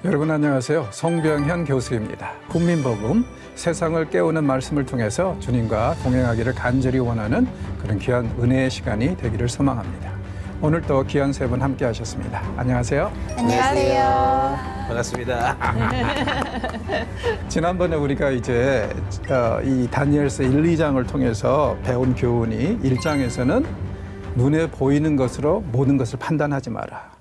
여러분 안녕하세요. 송병현 교수입니다. 국민복음, 세상을 깨우는 말씀을 통해서 주님과 동행하기를 간절히 원하는 그런 귀한 은혜의 시간이 되기를 소망합니다. 오늘 또 귀한 세 분 함께 하셨습니다. 안녕하세요. 안녕하세요. 반갑습니다. 지난번에 우리가 이제 이 다니엘서 1, 2장을 통해서 배운 교훈이 1장에서는 눈에 보이는 것으로 모든 것을 판단하지 마라.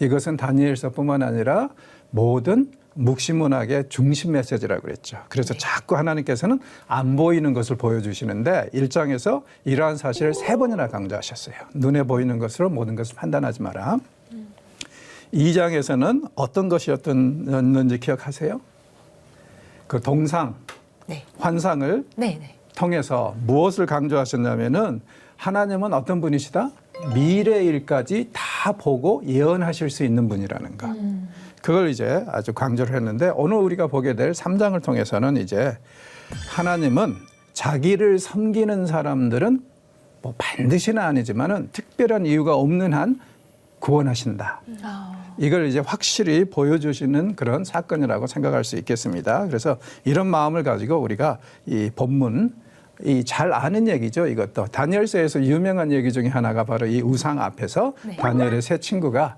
이것은 다니엘서뿐만 아니라 모든 묵시문학의 중심 메시지라고 그랬죠. 그래서 자꾸 하나님께서는 안 보이는 것을 보여주시는데 1장에서 이러한 사실을 3번이나 강조하셨어요. 눈에 보이는 것으로 모든 것을 판단하지 마라. 2장에서는 어떤 것이었는지 기억하세요? 그 동상, 환상을 통해서 무엇을 강조하셨냐면은 하나님은 어떤 분이시다? 미래 일까지 다 보고 예언하실 수 있는 분이라는 것. 그걸 이제 아주 강조를 했는데 오늘 우리가 보게 될 3장을 통해서는 이제 하나님은 자기를 섬기는 사람들은 뭐 반드시는 아니지만은 특별한 이유가 없는 한 구원하신다. 이걸 이제 확실히 보여주시는 그런 사건이라고 생각할 수 있겠습니다. 그래서 이런 마음을 가지고 우리가 이 본문 이 잘 아는 얘기죠. 이것도 다니엘서에서 유명한 얘기 중에 하나가 바로 이 우상 앞에서 다니엘의 세 친구가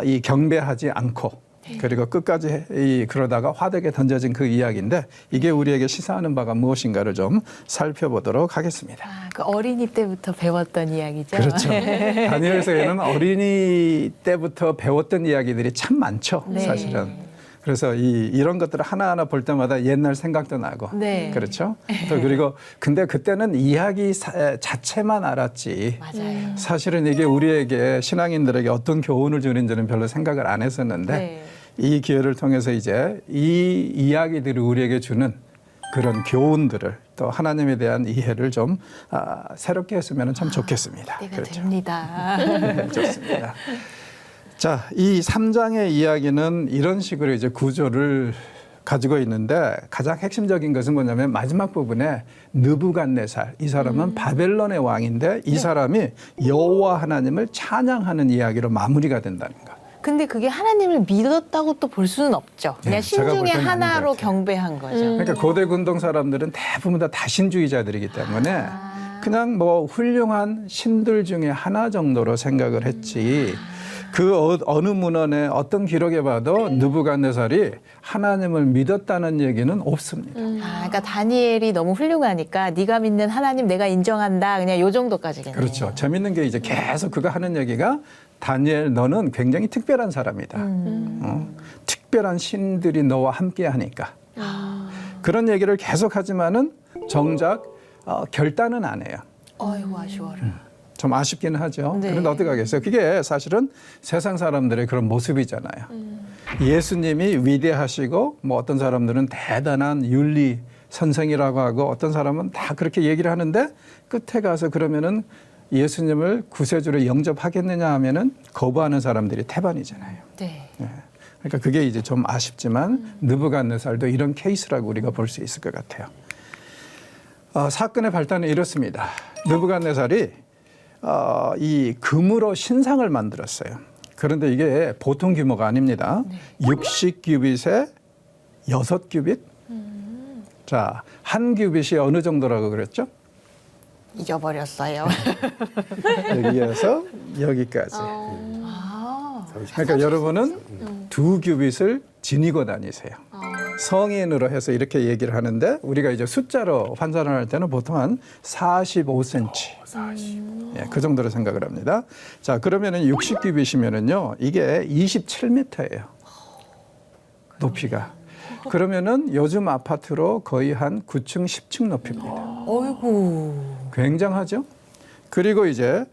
이 경배하지 않고 그리고 끝까지 그러다가 화덕에 던져진 그 이야기인데 이게 우리에게 시사하는 바가 무엇인가를 좀 살펴보도록 하겠습니다. 그 어린이 때부터 배웠던 이야기죠. 그렇죠. 다니엘서에는 어린이 때부터 배웠던 이야기들이 참 많죠. 사실은. 그래서 이런 것들을 하나하나 볼 때마다 옛날 생각도 나고 그렇죠. 또 그리고 근데 그때는 이야기 자체만 알았지 맞아요. 사실은 이게 우리에게 신앙인들에게 어떤 교훈을 주는지는 별로 생각을 안 했었는데 이 기회를 통해서 이제 이 이야기들이 우리에게 주는 그런 교훈들을 또 하나님에 대한 이해를 좀 새롭게 했으면 참 좋겠습니다. 그렇죠. 됩니다. 좋습니다. 자, 이 3장의 이야기는 이런 식으로 이제 구조를 가지고 있는데 가장 핵심적인 것은 뭐냐면 마지막 부분에 느부갓네살, 이 사람은 바벨론의 왕인데 이 사람이 여호와 하나님을 찬양하는 이야기로 마무리가 된다는 것. 근데 그게 하나님을 믿었다고 또 볼 수는 없죠. 그냥 신 중에 하나로 경배한 거죠. 그러니까 고대 군동 사람들은 대부분 다 다신주의자들이기 때문에 그냥 뭐 훌륭한 신들 중에 하나 정도로 생각을 했지 그 어느 문헌에 어떤 기록에 봐도 느부갓네살이 하나님을 믿었다는 얘기는 없습니다. 그러니까 다니엘이 너무 훌륭하니까 네가 믿는 하나님 내가 인정한다. 그냥 요 정도까지겠네요. 그렇죠. 재밌는 게 이제 계속 그가 하는 얘기가 다니엘 너는 굉장히 특별한 사람이다. 특별한 신들이 너와 함께 하니까. 그런 얘기를 계속 하지만은 정작 결단은 안 해요. 아이고 아쉬워라. 좀 아쉽기는 하죠. 그런데 어떻게 하겠어요? 그게 사실은 세상 사람들의 그런 모습이잖아요. 예수님이 위대하시고 뭐 어떤 사람들은 대단한 윤리 선생이라고 하고 어떤 사람은 다 그렇게 얘기를 하는데 끝에 가서 그러면은 예수님을 구세주로 영접하겠느냐 하면은 거부하는 사람들이 태반이잖아요. 그러니까 그게 이제 좀 아쉽지만 느부갓네살도 이런 케이스라고 우리가 볼 수 있을 것 같아요. 사건의 발단은 이렇습니다. 느부갓네살이 이 금으로 신상을 만들었어요. 그런데 이게 보통 규모가 아닙니다. 60규빗에 6규빗. 자, 한 규빗이 어느 정도라고 그랬죠? 잊어버렸어요. 여기에서 여기까지. 그러니까 여러분은 2규빗을 지니고 다니세요. 성인으로 해서 이렇게 얘기를 하는데 우리가 이제 숫자로 환산을 할 때는 보통 한 45cm. 예, 그 정도로 생각을 합니다. 자, 그러면은 60규빗이면은요, 이게 27m예요. 높이가. 그러면은 요즘 아파트로 거의 한 9층, 10층 높이입니다. 어이구. 굉장하죠? 그리고 이제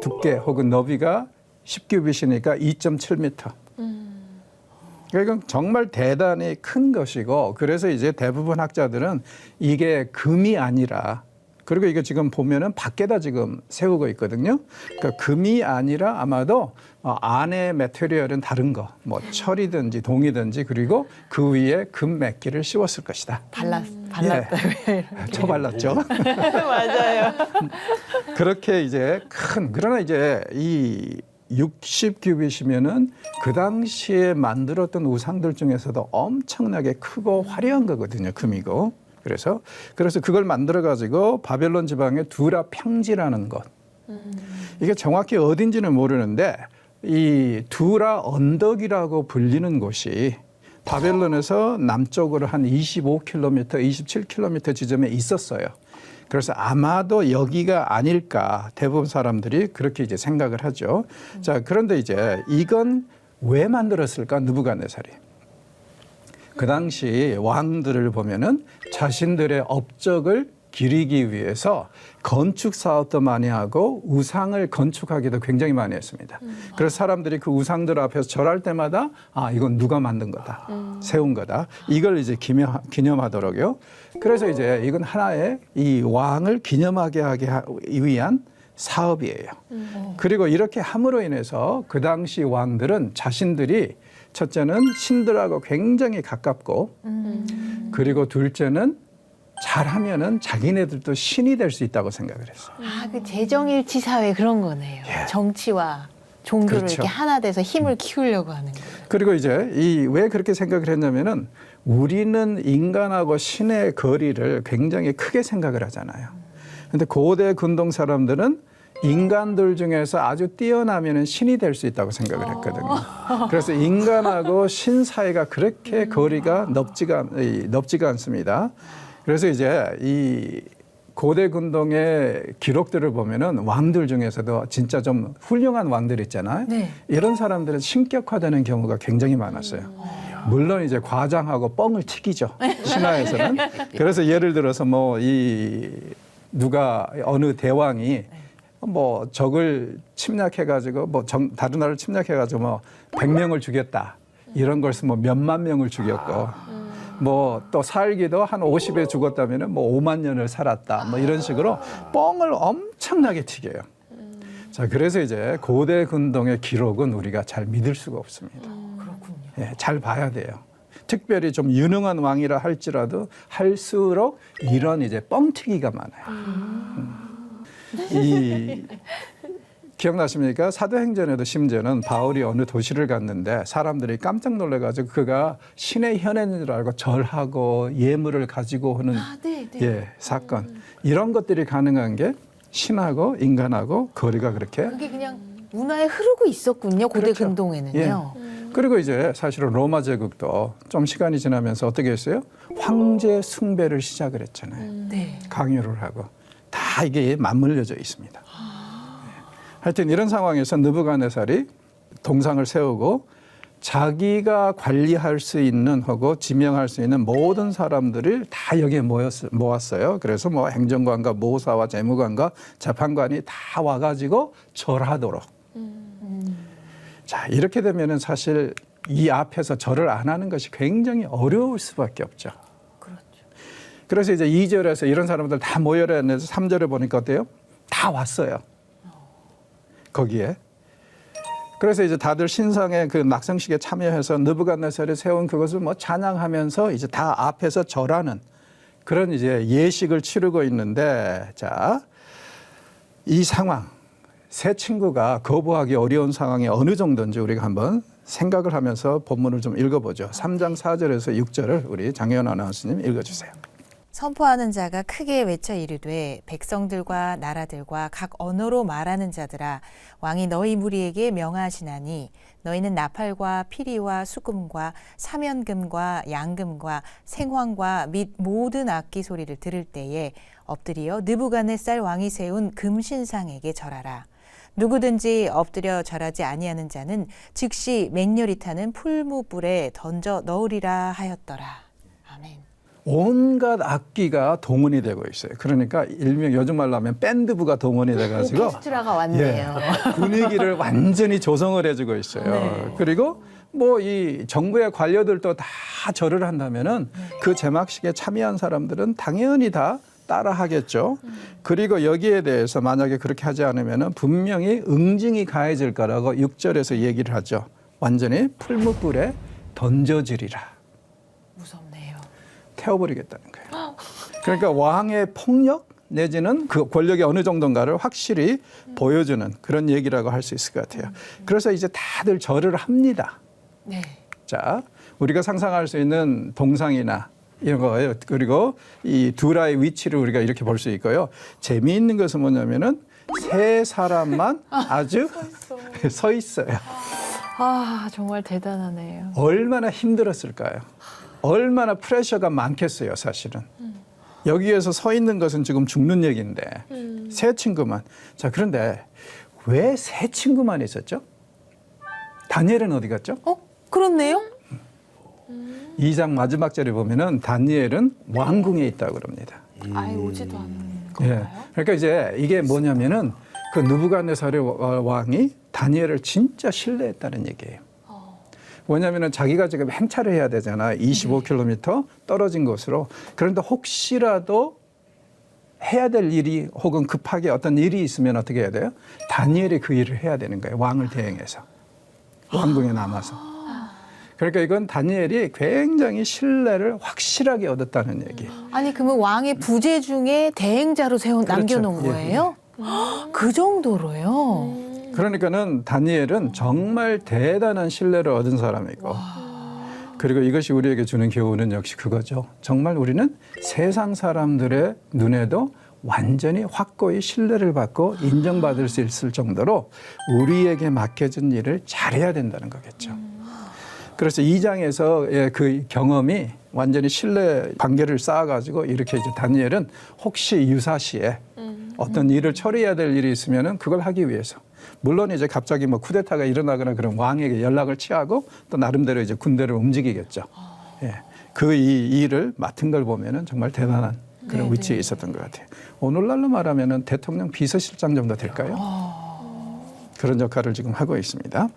두께 혹은 너비가 10규빗이니까 2.7m. 그러니까 정말 대단히 큰 것이고 그래서 이제 대부분 학자들은 이게 금이 아니라 그리고 이거 지금 보면은 밖에다 지금 세우고 있거든요. 그러니까 금이 아니라 아마도 안에 매테리얼은 다른 거, 뭐 철이든지 동이든지 그리고 그 위에 금 맥기를 씌웠을 것이다. 발랐다. 쳐발랐죠. 맞아요. 그렇게 이제 그러나 이제 60규빗이면은 그 당시에 만들었던 우상들 중에서도 엄청나게 크고 화려한 거거든요. 금이고. 그래서 그걸 만들어 가지고 바벨론 지방의 두라 평지라는 곳. 이게 정확히 어딘지는 모르는데 이 두라 언덕이라고 불리는 곳이 바벨론에서 남쪽으로 한 25km, 27km 지점에 있었어요. 그래서 아마도 여기가 아닐까 대부분 사람들이 그렇게 이제 생각을 하죠. 자, 그런데 이제 이건 왜 만들었을까? 느부갓네살이. 그 당시 왕들을 보면은 자신들의 업적을 기리기 위해서 건축 사업도 많이 하고 우상을 건축하기도 굉장히 많이 했습니다. 그래서 사람들이 그 우상들 앞에서 절할 때마다 아, 이건 누가 만든 거다. 세운 거다. 이걸 이제 기념하더라고요. 그래서 이제 이건 하나의 이 왕을 기념하게 하기 위한 사업이에요. 그리고 이렇게 함으로 인해서 그 당시 왕들은 자신들이 첫째는 신들하고 굉장히 가깝고 그리고 둘째는 잘하면은 자기네들도 신이 될 수 있다고 생각을 했어요. 아, 그 재정일치 사회 그런 거네요. 예. 정치와 종교를 그렇죠. 이렇게 하나 돼서 힘을 키우려고 하는 거예요. 그리고 이제 왜 그렇게 생각을 했냐면은 우리는 인간하고 신의 거리를 굉장히 크게 생각을 하잖아요. 근데 고대 근동 사람들은 인간들 중에서 아주 뛰어나면은 신이 될 수 있다고 생각을 했거든요. 그래서 인간하고 신 사이가 그렇게 거리가 넓지가 않습니다. 그래서 이제 이 고대 근동의 기록들을 보면은 왕들 중에서도 진짜 좀 훌륭한 왕들 있잖아요. 네. 이런 사람들은 신격화되는 경우가 굉장히 많았어요. 물론 이제 과장하고 뻥을 튀기죠. 신화에서는. 그래서 예를 들어서 뭐 누가 어느 대왕이 뭐 적을 침략해가지고 뭐 다른 나라를 침략해가지고 뭐 100명을 죽였다. 이런 걸 쓰면 뭐 몇만 명을 죽였고. 뭐 또 살기도 한 50에 죽었다면은 뭐 5만 년을 살았다. 뭐 이런 식으로 뻥을 엄청나게 튀겨요. 자, 그래서 이제 고대 근동의 기록은 우리가 잘 믿을 수가 없습니다. 그렇군요. 예, 잘 봐야 돼요. 특별히 좀 유능한 왕이라 할지라도 할수록 이런 이제 뻥튀기가 많아요. 기억나십니까? 사도행전에도 심지어는 바울이 어느 도시를 갔는데 사람들이 깜짝 놀라가지고 그가 신의 현현인 줄 알고 절하고 예물을 가지고 오는 예, 사건. 이런 것들이 가능한 게 신하고 인간하고 거리가 그렇게. 그게 그냥 문화에 흐르고 있었군요. 고대 그렇죠. 근동에는요. 그리고 이제 사실은 로마 제국도 좀 시간이 지나면서 어떻게 했어요? 황제 숭배를 시작을 했잖아요. 네. 강요를 하고. 다 이게 맞물려져 있습니다. 하여튼 이런 상황에서 느부갓네살이 동상을 세우고 자기가 관리할 수 있는 하고 지명할 수 있는 모든 사람들을 다 여기에 모았어요. 그래서 뭐 행정관과 모사와 재무관과 재판관이 다 와가지고 절하도록. 자, 이렇게 되면은 사실 이 앞에서 절을 안 하는 것이 굉장히 어려울 수밖에 없죠. 그렇죠. 그래서 이제 2절에서 이런 사람들 다 모여라 했는데 3절에 보니까 어때요? 다 왔어요. 거기에. 그래서 이제 다들 신상의 그 낙성식에 참여해서 느부갓네살이 세운 그것을 뭐 찬양하면서 이제 다 앞에서 절하는 그런 이제 예식을 치르고 있는데, 자, 이 상황, 세 친구가 거부하기 어려운 상황이 어느 정도인지 우리가 한번 생각을 하면서 본문을 좀 읽어보죠. 3장 4절에서 6절을 우리 장혜연 아나운서님 읽어주세요. 선포하는 자가 크게 외쳐 이르되 백성들과 나라들과 각 언어로 말하는 자들아 왕이 너희 무리에게 명하시나니 너희는 나팔과 피리와 수금과 사면금과 양금과 생황과 및 모든 악기 소리를 들을 때에 엎드려 느부갓네살 왕이 세운 금신상에게 절하라. 누구든지 엎드려 절하지 아니하는 자는 즉시 맹렬히 타는 풀무불에 던져 넣으리라 하였더라. 아멘. 온갖 악기가 동원이 되고 있어요. 그러니까 일명 요즘 말로 하면 밴드부가 동원이 돼가지고 오케스트라가 왔네요. 예, 분위기를 완전히 조성을 해주고 있어요. 네. 그리고 뭐 이 정부의 관료들도 다 절을 한다면은 그 제막식에 참여한 사람들은 당연히 다 따라 하겠죠. 그리고 여기에 대해서 만약에 그렇게 하지 않으면은 분명히 응징이 가해질 거라고 6절에서 얘기를 하죠. 완전히 풀무불에 던져지리라. 무섭네요. 태워버리겠다는 거예요. 그러니까 왕의 폭력, 내지는 그 권력이 어느 정도인가를 확실히 보여주는 그런 얘기라고 할 수 있을 것 같아요. 그래서 이제 다들 절을 합니다. 네. 자, 우리가 상상할 수 있는 동상이나 이런 거예요. 그리고 이 두라의 위치를 우리가 이렇게 볼 수 있고요. 재미있는 것은 뭐냐면은 세 사람만 아주 서 있어요. 아, 정말 대단하네요. 얼마나 힘들었을까요? 얼마나 프레셔가 많겠어요, 사실은. 여기에서 서 있는 것은 지금 죽는 얘기인데 세 친구만. 자, 그런데 왜 세 친구만 있었죠? 다니엘은 어디 갔죠? 그렇네요. 2장 마지막 절에 보면은 다니엘은 왕궁에 있다고 그럽니다. 아예 오지도 않는 예. 건가요? 그러니까 이제 이게 뭐냐면은 그 느부갓네살의 왕이 다니엘을 진짜 신뢰했다는 얘기예요. 왜냐하면 자기가 지금 행차를 해야 되잖아. 25km 떨어진 곳으로. 그런데 혹시라도 해야 될 일이 혹은 급하게 어떤 일이 있으면 어떻게 해야 돼요? 다니엘이 그 일을 해야 되는 거예요. 왕을 대행해서. 왕궁에 남아서. 그러니까 이건 다니엘이 굉장히 신뢰를 확실하게 얻었다는 얘기예요. 아니 그러면 왕의 부재 중에 대행자로 남겨놓은 예, 거예요? 그 정도로요? 그러니까는 다니엘은 정말 대단한 신뢰를 얻은 사람이고 그리고 이것이 우리에게 주는 교훈은 역시 그거죠. 정말 우리는 세상 사람들의 눈에도 완전히 확고히 신뢰를 받고 인정받을 수 있을 정도로 우리에게 맡겨진 일을 잘해야 된다는 거겠죠. 그래서 2장에서 그 경험이 완전히 신뢰 관계를 쌓아가지고 이렇게 이제 다니엘은 혹시 유사시에 어떤 일을 처리해야 될 일이 있으면은 그걸 하기 위해서 물론 이제 갑자기 뭐 쿠데타가 일어나거나 그런 왕에게 연락을 취하고 또 나름대로 이제 군대를 움직이겠죠. 예. 그 이 일을 맡은 걸 보면은 정말 대단한 그런 네네. 위치에 있었던 것 같아요. 오늘날로 말하면은 대통령 비서실장 정도 될까요? 그런 역할을 지금 하고 있습니다.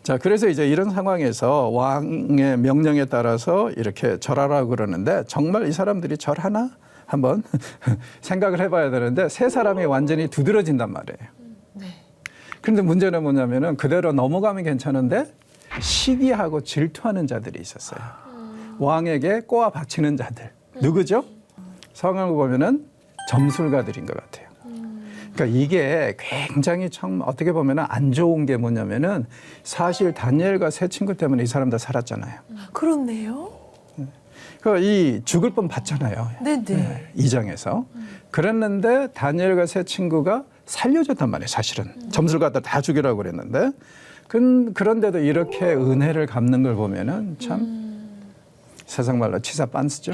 자, 그래서 이제 이런 상황에서 왕의 명령에 따라서 이렇게 절하라고 그러는데 정말 이 사람들이 절하나? 한번 생각을 해봐야 되는데 세 사람이 완전히 두드러진단 말이에요. 그런데 문제는 뭐냐면은 그대로 넘어가면 괜찮은데 시기하고 질투하는 자들이 있었어요. 왕에게 꼬아 바치는 자들. 누구죠? 성경을 보면은 점술가들인 것 같아요. 그러니까 이게 굉장히 참 어떻게 보면 안 좋은 게 뭐냐면은 사실 다니엘과 세 친구 때문에 이 사람 다 살았잖아요. 그렇네요. 이 죽을 뻔 봤잖아요. 네네. 2장에서. 그랬는데 다니엘과 세 친구가 살려줬단 말이에요. 사실은. 점술가들 다 죽이라고 그랬는데 그런데도 이렇게 은혜를 갚는 걸 보면은 참 세상 말로 치사 빤스죠.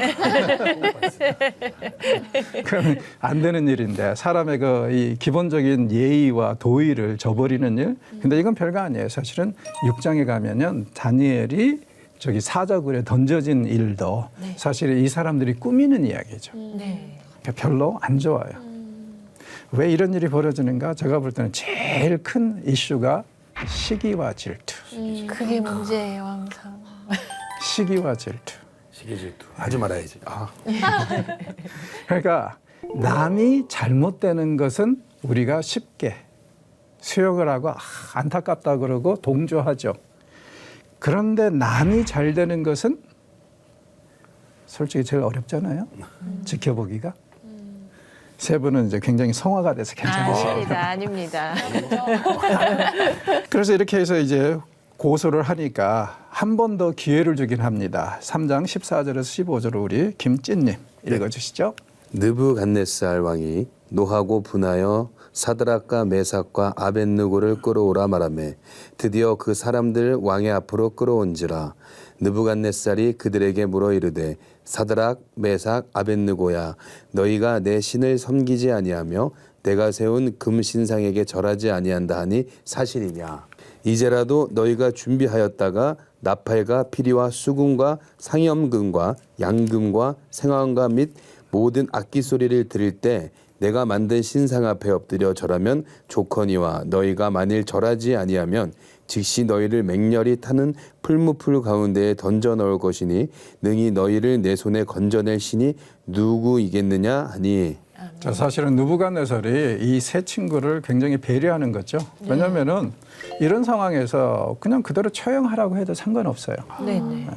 그럼 안 되는 일인데 사람의 이 기본적인 예의와 도의를 저버리는 일. 근데 이건 별거 아니에요. 사실은 6장에 가면은 다니엘이 저기 사자굴에 던져진 일도 사실 이 사람들이 꾸미는 이야기죠. 네. 그러니까 별로 안 좋아요. 왜 이런 일이 벌어지는가? 제가 볼 때는 제일 큰 이슈가 시기와 질투. 그게 문제예요, 항상. 시기와 질투. 시기 질투 하지 말아야지. 아. 그러니까 남이 잘못되는 것은 우리가 쉽게 수용을 하고 안타깝다 그러고 동조하죠. 그런데 남이 잘 되는 것은 솔직히 제일 어렵잖아요. 지켜보기가. 세 분은 이제 굉장히 성화가 돼서 괜찮으시죠. 아닙니다. 그래서 이렇게 해서 이제 고소를 하니까 한 번 더 기회를 주긴 합니다. 3장 14절에서 15절을 우리 김찐님 읽어주시죠. 느부갓네살 왕이 노하고 분하여 사드락과 메삭과 아벳느고를 끌어오라 말하매 드디어 그 사람들 왕의 앞으로 끌어온지라. 느부갓네살이 그들에게 물어 이르되 사드락 메삭 아벳느고야 너희가 내 신을 섬기지 아니하며 내가 세운 금신상에게 절하지 아니한다 하니 사실이냐. 이제라도 너희가 준비하였다가 나팔과 피리와 수금과 상염금과 양금과 생화음과 및 모든 악기 소리를 들을 때 내가 만든 신상 앞에 엎드려 절하면 좋거니와 너희가 만일 절하지 아니하면 즉시 너희를 맹렬히 타는 풀무풀 가운데에 던져 넣을 것이니 능히 너희를 내 손에 건져낼 신이 누구이겠느냐 하니. 자, 사실은 느부갓네살이 이 세 친구를 굉장히 배려하는 거죠. 왜냐하면은 이런 상황에서 그냥 그대로 처형하라고 해도 상관없어요. 네네.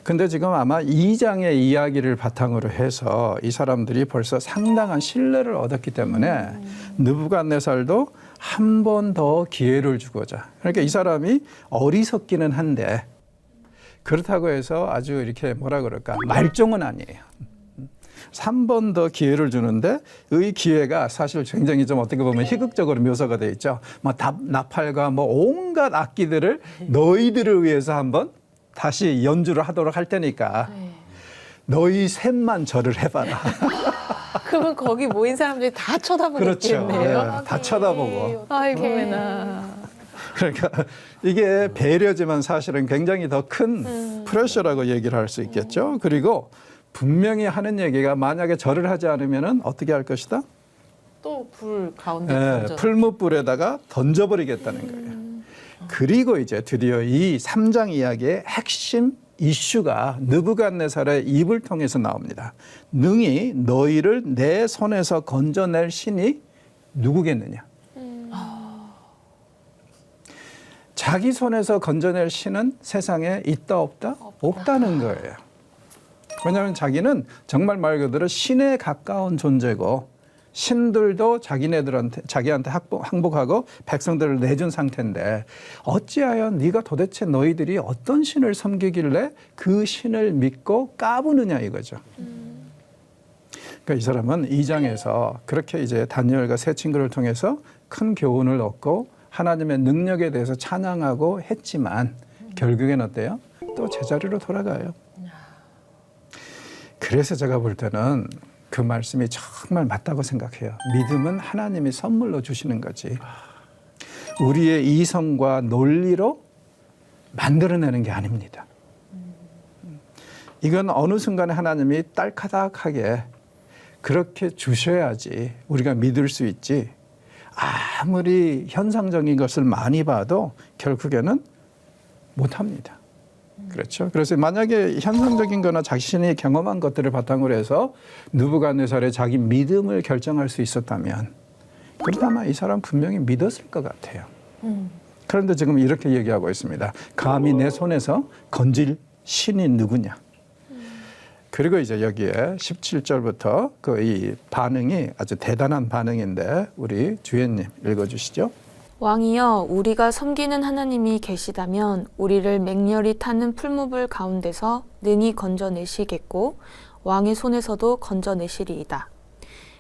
근데 지금 아마 2장의 이야기를 바탕으로 해서 이 사람들이 벌써 상당한 신뢰를 얻었기 때문에 느부갓네살도 한 번 더 기회를 주고자. 그러니까 이 사람이 어리석기는 한데 그렇다고 해서 아주 이렇게 뭐라 그럴까 말종은 아니에요. 3번 더 기회를 주는데 이 기회가 사실 굉장히 좀 어떻게 보면 희극적으로 묘사가 돼 있죠. 뭐 나팔과 뭐 온갖 악기들을 너희들을 위해서 한번 다시 연주를 하도록 할 테니까 너희 셋만 절을 해봐라. 그러면 거기 모인 사람들이 다 쳐다보겠네요. 그렇죠. 네, 다 쳐다보고. 아이고 왜나. 그러니까 이게 배려지만 사실은 굉장히 더 큰 프레셔라고 얘기를 할 수 있겠죠. 그리고 분명히 하는 얘기가 만약에 절을 하지 않으면은 어떻게 할 것이다? 또 불 가운데 던져. 풀무불에다가 던져버리겠다는 거예요. 그리고 이제 드디어 이 3장 이야기의 핵심 이슈가 느부갓네살의 입을 통해서 나옵니다. 능히 너희를 내 손에서 건져낼 신이 누구겠느냐? 자기 손에서 건져낼 신은 세상에 있다 없다? 없다는 거예요. 왜냐하면 자기는 정말 말 그대로 신에 가까운 존재고 신들도 자기한테 항복하고 백성들을 내준 상태인데 어찌하여 네가 도대체 너희들이 어떤 신을 섬기길래 그 신을 믿고 까부느냐 이거죠. 그러니까 이 사람은 2장에서 그렇게 이제 다니엘과 세 친구를 통해서 큰 교훈을 얻고 하나님의 능력에 대해서 찬양하고 했지만 결국엔 어때요? 또 제자리로 돌아가요. 그래서 제가 볼 때는 그 말씀이 정말 맞다고 생각해요. 믿음은 하나님이 선물로 주시는 거지. 우리의 이성과 논리로 만들어내는 게 아닙니다. 이건 어느 순간에 하나님이 딸카닥하게 그렇게 주셔야지 우리가 믿을 수 있지. 아무리 현상적인 것을 많이 봐도 결국에는 못합니다. 그렇죠. 그래서 만약에 현상적인 거나 자신이 경험한 것들을 바탕으로 해서 느부갓네살의 자기 믿음을 결정할 수 있었다면 그렇다면 이 사람 분명히 믿었을 것 같아요. 그런데 지금 이렇게 얘기하고 있습니다. 감히 내 손에서 건질 신이 누구냐. 그리고 이제 여기에 17절부터 그 이 반응이 아주 대단한 반응인데 우리 주연님 읽어주시죠. 왕이여, 우리가 섬기는 하나님이 계시다면 우리를 맹렬히 타는 풀무불 가운데서 능히 건져내시겠고 왕의 손에서도 건져내시리이다.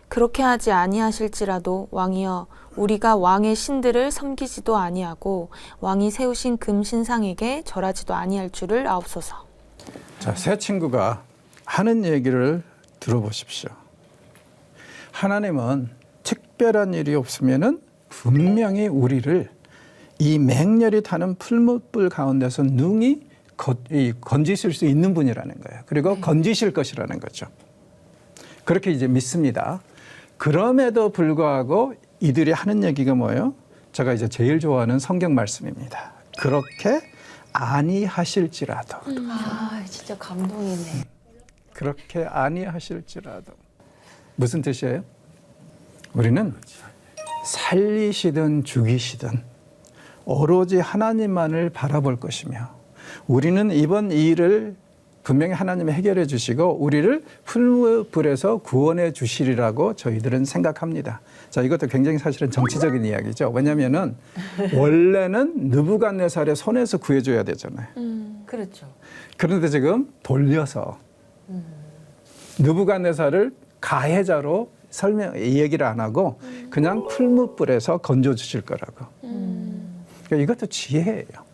그렇게 하지 아니하실지라도 왕이여, 우리가 왕의 신들을 섬기지도 아니하고 왕이 세우신 금신상에게 절하지도 아니할 줄을 아옵소서. 자, 세 친구가 하는 얘기를 들어보십시오. 하나님은 특별한 일이 없으면은 분명히 우리를 이 맹렬히 타는 풀무불 가운데서 능히 건지실 수 있는 분이라는 거예요. 그리고 건지실 것이라는 거죠. 그렇게 이제 믿습니다. 그럼에도 불구하고 이들이 하는 얘기가 뭐예요? 제가 이제 제일 좋아하는 성경 말씀입니다. 그렇게 아니하실지라도. 아 진짜 감동이네. 그렇게 아니하실지라도. 무슨 뜻이에요? 우리는 살리시든 죽이시든 오로지 하나님만을 바라볼 것이며 우리는 이번 일을 분명히 하나님이 해결해 주시고 우리를 풀무불에서 구원해 주시리라고 저희들은 생각합니다. 자, 이것도 굉장히 사실은 정치적인 이야기죠. 왜냐하면은 원래는 느부갓네살의 손에서 구해줘야 되잖아요. 그렇죠. 그런데 지금 돌려서 느부갓네살을 가해자로 얘기를 안 하고 그냥 풀무불에서 건져 주실 거라고. 그러니까 이것도 지혜예요.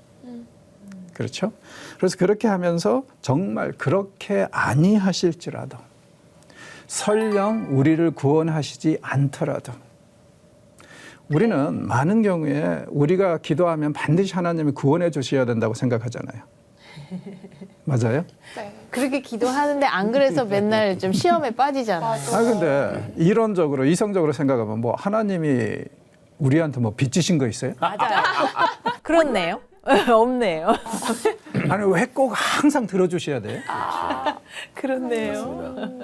그렇죠? 그래서 그렇게 하면서 정말 그렇게 아니하실지라도 설령 우리를 구원하시지 않더라도 우리는 많은 경우에 우리가 기도하면 반드시 하나님이 구원해 주셔야 된다고 생각하잖아요. 맞아요? 네. 그렇게 기도하는데 안 그래서 맨날 좀 시험에 빠지잖아요. 근데 이론적으로 이성적으로 생각하면 뭐 하나님이 우리한테 뭐 빚지신 거 있어요? 맞아요. 그렇네요. 없네요. 아니 왜 꼭 항상 들어주셔야 돼요? 그렇네요.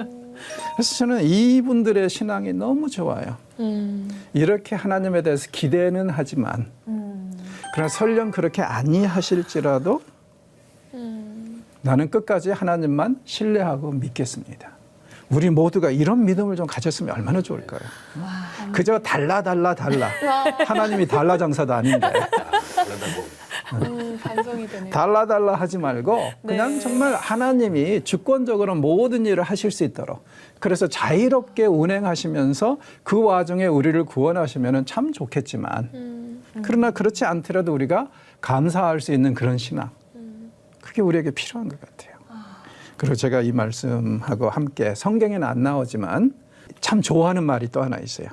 그래서 저는 이분들의 신앙이 너무 좋아요. 이렇게 하나님에 대해서 기대는 하지만 그러나 설령 그렇게 아니하실지라도 나는 끝까지 하나님만 신뢰하고 믿겠습니다. 우리 모두가 이런 믿음을 좀 가졌으면 얼마나 좋을까요? 그저 달라. 하나님이 달라 장사도 아닌데. 반성이 되네요. 달라 하지 말고 그냥 정말 하나님이 주권적으로 모든 일을 하실 수 있도록 그래서 자유롭게 운행하시면서 그 와중에 우리를 구원하시면 참 좋겠지만 그러나 그렇지 않더라도 우리가 감사할 수 있는 그런 신앙 그게 우리에게 필요한 것 같아요. 그리고 제가 이 말씀하고 함께 성경에는 안 나오지만 참 좋아하는 말이 또 하나 있어요.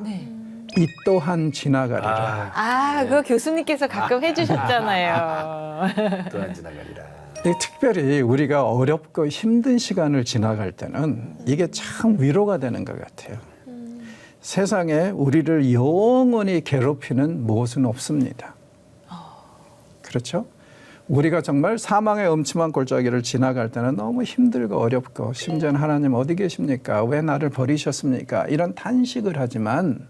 이 또한 지나가리라. 그거 교수님께서 가끔 해주셨잖아요. 또한 지나가리라. 특별히 우리가 어렵고 힘든 시간을 지나갈 때는 이게 참 위로가 되는 것 같아요. 세상에 우리를 영원히 괴롭히는 무엇은 없습니다. 그렇죠? 우리가 정말 사망의 음침한 골짜기를 지나갈 때는 너무 힘들고 어렵고 심지어는 하나님 어디 계십니까? 왜 나를 버리셨습니까? 이런 탄식을 하지만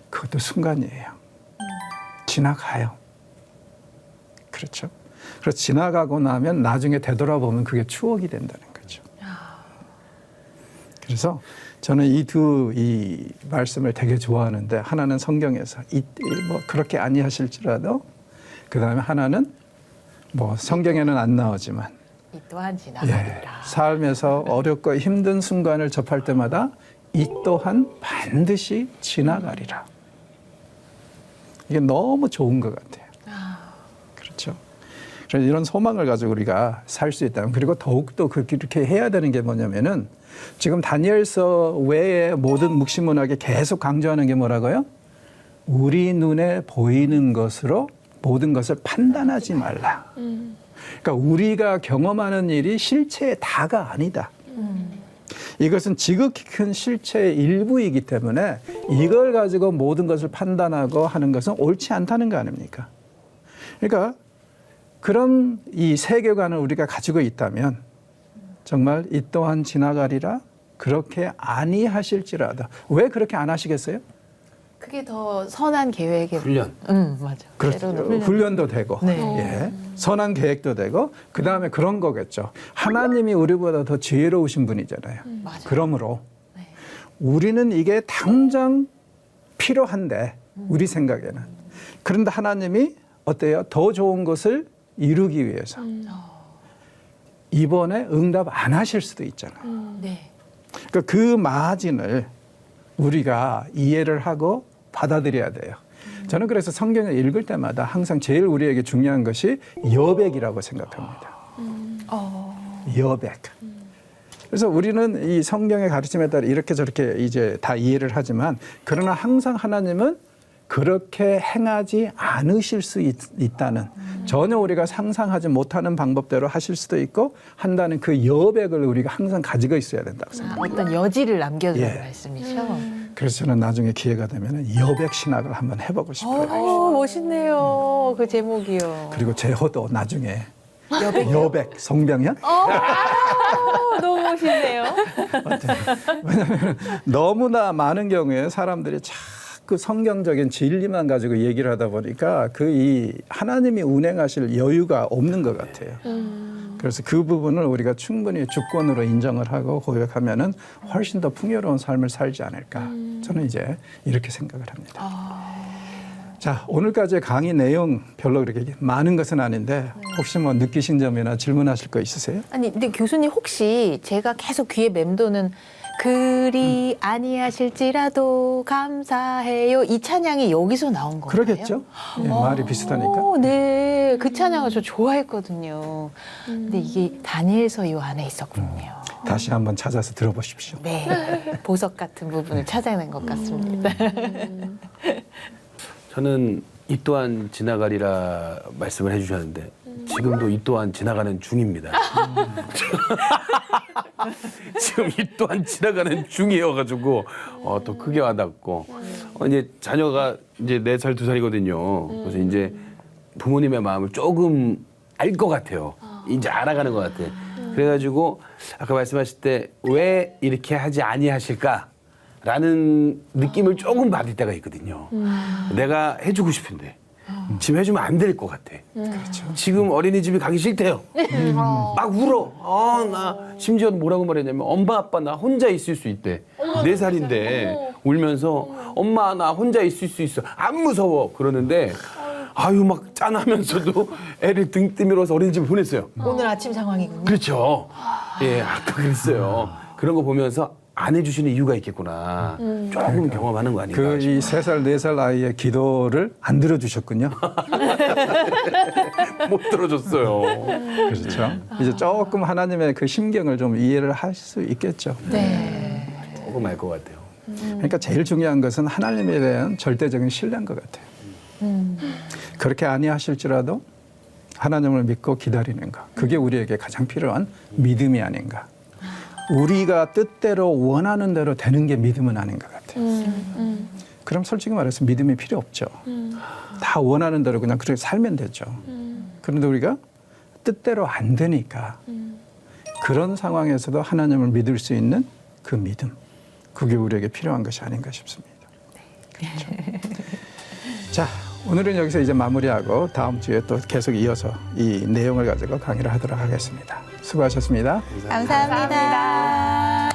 그것도 순간이에요. 지나가요. 그렇죠? 그래서 지나가고 나면 나중에 되돌아보면 그게 추억이 된다는 거죠. 그래서 저는 이 말씀을 되게 좋아하는데 하나는 성경에서 뭐 그렇게 아니하실지라도 그 다음에 하나는 뭐 성경에는 안 나오지만 이 또한 지나가리라. 삶에서 어렵고 힘든 순간을 접할 때마다 이 또한 반드시 지나가리라. 이게 너무 좋은 것 같아요. 그렇죠. 그래서 이런 소망을 가지고 우리가 살 수 있다면 그리고 더욱더 그렇게 해야 되는 게 뭐냐면은 지금 다니엘서 외에 모든 묵시문학에 계속 강조하는 게 뭐라고요? 우리 눈에 보이는 것으로 모든 것을 판단하지 말라. 그러니까 우리가 경험하는 일이 실체의 다가 아니다. 이것은 지극히 큰 실체의 일부이기 때문에 이걸 가지고 모든 것을 판단하고 하는 것은 옳지 않다는 거 아닙니까? 그러니까 그런 이 세계관을 우리가 가지고 있다면 정말 이 또한 지나가리라 그렇게 아니하실지라도 왜 그렇게 안 하시겠어요? 그게 더 선한 계획의 훈련. 맞아. 그렇죠. 때로는 훈련도 되고, 네. 예. 선한 계획도 되고, 그 다음에 그런 거겠죠. 하나님이 우리보다 더 지혜로우신 분이잖아요. 맞아요. 그러므로 우리는 이게 당장 필요한데, 우리 생각에는. 그런데 하나님이 어때요? 더 좋은 것을 이루기 위해서. 이번에 응답 안 하실 수도 있잖아요. 네. 그러니까 그 마진을 우리가 이해를 하고 받아들여야 돼요. 저는 그래서 성경을 읽을 때마다 항상 제일 우리에게 중요한 것이 여백이라고 생각합니다. 여백. 그래서 우리는 이 성경의 가르침에 따라 이렇게 저렇게 이제 다 이해를 하지만 그러나 항상 하나님은 그렇게 행하지 않으실 수 있다는 전혀 우리가 상상하지 못하는 방법대로 하실 수도 있고 한다는 그 여백을 우리가 항상 가지고 있어야 된다고 생각합니다. 어떤 여지를 남겨주는 예. 말씀이죠. 그래서 저는 나중에 기회가 되면 여백 신학을 한번 해보고 싶어요. 멋있네요. 그 제목이요. 그리고 제호도 나중에 여백 성병현? 너무 멋있네요. 왜냐하면 너무나 많은 경우에 사람들이 자꾸 성경적인 진리만 가지고 얘기를 하다 보니까 그 이 하나님이 운행하실 여유가 없는 것 같아요. 그래서 그 부분을 우리가 충분히 주권으로 인정을 하고 고백하면은 훨씬 더 풍요로운 삶을 살지 않을까. 저는 이제 이렇게 생각을 합니다. 자, 오늘까지의 강의 내용 별로 그렇게 많은 것은 아닌데 혹시 뭐 느끼신 점이나 질문하실 거 있으세요? 아니, 근데 교수님 혹시 제가 계속 귀에 맴도는 그리 아니하실지라도 감사해요. 이 찬양이 여기서 나온 건가요? 그러겠죠? 예, 말이 비슷하니까. 네, 그 찬양을 저 좋아했거든요. 근데 이게 다니엘서 이 안에 있었군요. 다시 한번 찾아서 들어보십시오. 네, 보석 같은 부분을 찾아낸 것 같습니다. 저는 이 또한 지나가리라 말씀을 해주셨는데 지금도 이 또한 지나가는 중입니다. 지금 이 또한 지나가는 중이어가지고 또 크게 와닿고 이제 자녀가 이제 4살, 2살이거든요. 그래서 이제 부모님의 마음을 조금 알 것 같아요. 이제 알아가는 것 같아. 그래가지고 아까 말씀하실 때 왜 이렇게 하지 아니하실까라는 느낌을 조금 받을 때가 있거든요. 내가 해주고 싶은데 지금 해주면 안 될 것 같아. 그렇죠. 지금 어린이집에 가기 싫대요. 막 울어. 나 심지어 뭐라고 말했냐면 엄마 아빠 나 혼자 있을 수 있대. 4살인데 울면서 엄마 나 혼자 있을 수 있어. 안 무서워. 그러는데 아유 막 짠하면서도 애를 등 떠밀어서 어린이집에 보냈어요. 오늘 아침 상황이군요. 그렇죠. 예, 아까 그랬어요. 그런 거 보면서 안 해주시는 이유가 있겠구나. 조금 경험하는 거 아닌가. 그 이 3살, 4살 아이의 기도를 안 들어주셨군요. 못 들어줬어요. 그렇죠. 이제 조금 하나님의 그 심경을 좀 이해를 할 수 있겠죠. 네. 조금 알 것 같아요. 그러니까 제일 중요한 것은 하나님에 대한 절대적인 신뢰인 것 같아요. 그렇게 아니하실지라도 하나님을 믿고 기다리는 것. 그게 우리에게 가장 필요한 믿음이 아닌가. 우리가 뜻대로 원하는 대로 되는 게 믿음은 아닌 것 같아요. 그럼 솔직히 말해서 믿음이 필요 없죠. 다 원하는 대로 그냥 그렇게 살면 되죠. 그런데 우리가 뜻대로 안 되니까 그런 상황에서도 하나님을 믿을 수 있는 그 믿음. 그게 우리에게 필요한 것이 아닌가 싶습니다. 그렇죠. 자, 오늘은 여기서 이제 마무리하고 다음 주에 또 계속 이어서 이 내용을 가지고 강의를 하도록 하겠습니다. 수고하셨습니다. 감사합니다.